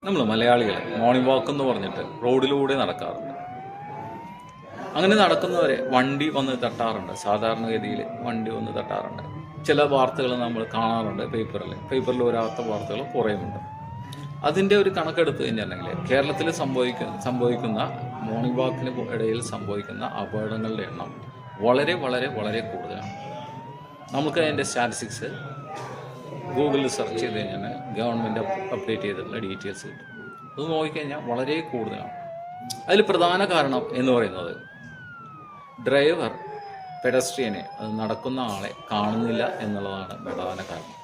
നമ്മൾ മലയാളികൾ morning walk എന്ന് പറഞ്ഞിട്ട് റോഡിലൂടെ നടക്കാറുണ്ട്. അങ്ങനെ നടക്കുന്നവരെ വണ്ടി വന്ന് തട്ടാറുണ്ട്. സാധാരണഗതിയിൽ വണ്ടി വന്ന് തട്ടാറുണ്ട്. ചില വാർത്തകൾ നമ്മൾ കാണാറുണ്ട് പേപ്പറിൽ വരാത്ത വാർത്തകൾ കുറേയുണ്ട്. അതിൻ്റെ ഒരു കണക്കെടുത്ത് കഴിഞ്ഞിട്ടുണ്ടെങ്കിൽ കേരളത്തിൽ സംഭവിക്കുന്ന മോർണിംഗ് വാക്കിന് ഇടയിൽ സംഭവിക്കുന്ന അപകടങ്ങളുടെ എണ്ണം വളരെ വളരെ വളരെ കൂടുതലാണ്. നമുക്ക് അതിൻ്റെ സ്റ്റാറ്റിസ്റ്റിക്സ് ഗൂഗിളിൽ സെർച്ച് ചെയ്ത് കഴിഞ്ഞാൽ ഗവൺമെൻറ് അപ്ഡേറ്റ് ചെയ്തിട്ടുള്ള ഡീറ്റെയിൽസ് കിട്ടും. അത് നോക്കിക്കഴിഞ്ഞാൽ വളരെ കൂടുതലാണ്. അതിൽ പ്രധാന കാരണം എന്ന് പറയുന്നത് ഡ്രൈവർ പെഡസ്ട്രിയനെ, അത് നടക്കുന്ന ആളെ കാണുന്നില്ല എന്നുള്ളതാണ് പ്രധാന കാരണം.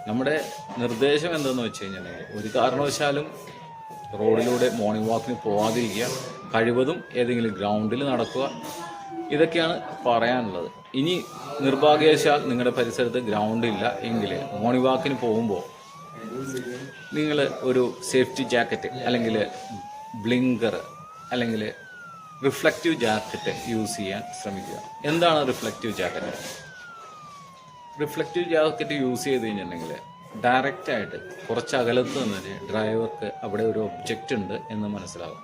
നമ്മുടെ നിർദ്ദേശം എന്തെന്ന് വെച്ച് കഴിഞ്ഞാൽ ഒരു കാരണവശാലും റോഡിലൂടെ മോർണിംഗ് വാക്കിന് പോകാതിരിക്കുക, കഴിവതും ഏതെങ്കിലും ഗ്രൗണ്ടിൽ നടക്കുക, ഇതൊക്കെയാണ് പറയാനുള്ളത്. ഇനി നിർഭാഗ്യവശാൽ നിങ്ങളുടെ പരിസരത്ത് ഗ്രൗണ്ട് ഇല്ല എങ്കിൽ മോർണിംഗ് വാക്കിന് പോകുമ്പോൾ നിങ്ങൾ ഒരു സേഫ്റ്റി ജാക്കറ്റ് അല്ലെങ്കിൽ ബ്ലിങ്കർ അല്ലെങ്കിൽ റിഫ്ലക്റ്റീവ് ജാക്കറ്റ് യൂസ് ചെയ്യാൻ ശ്രമിക്കുക. എന്താണ് reflective jacket? Reflective jacket use ചെയ്ത് കഴിഞ്ഞിട്ടുണ്ടെങ്കിൽ ഡയറക്റ്റായിട്ട് കുറച്ച് അകലത്ത് നിന്ന് ഡ്രൈവർക്ക് അവിടെ ഒരു ഒബ്ജക്റ്റ് ഉണ്ട് എന്ന് മനസ്സിലാകും.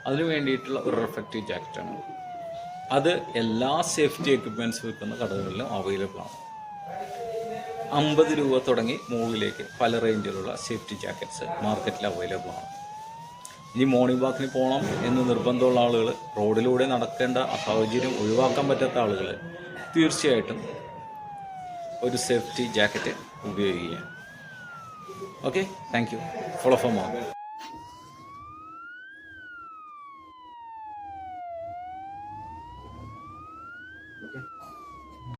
അതിനു വേണ്ടിയിട്ടുള്ള ഒരു റിഫ്ലക്റ്റീവ് ജാക്കറ്റാണ്. അത് എല്ലാ സേഫ്റ്റി എക്യുപ്മെൻറ്റ്സ് വിൽക്കുന്ന കടകളിലും അവൈലബിൾ ആണ്. 50 രൂപ തുടങ്ങി മുകളിലേക്ക് പല റേഞ്ചിലുള്ള സേഫ്റ്റി ജാക്കറ്റ്സ് മാർക്കറ്റിൽ അവൈലബിൾ ആണ്. ഇനി മോർണിംഗ് വാക്കിന് പോകണം എന്ന് നിർബന്ധമുള്ള ആളുകൾ, റോഡിലൂടെ നടക്കേണ്ട സാഹചര്യം ഒഴിവാക്കാൻ പറ്റാത്ത ആളുകൾ തീർച്ചയായിട്ടും ഒരു സേഫ്റ്റി ജാക്കറ്റ് ഉപയോഗിക്കുക. Okay, thank you. Follow for more.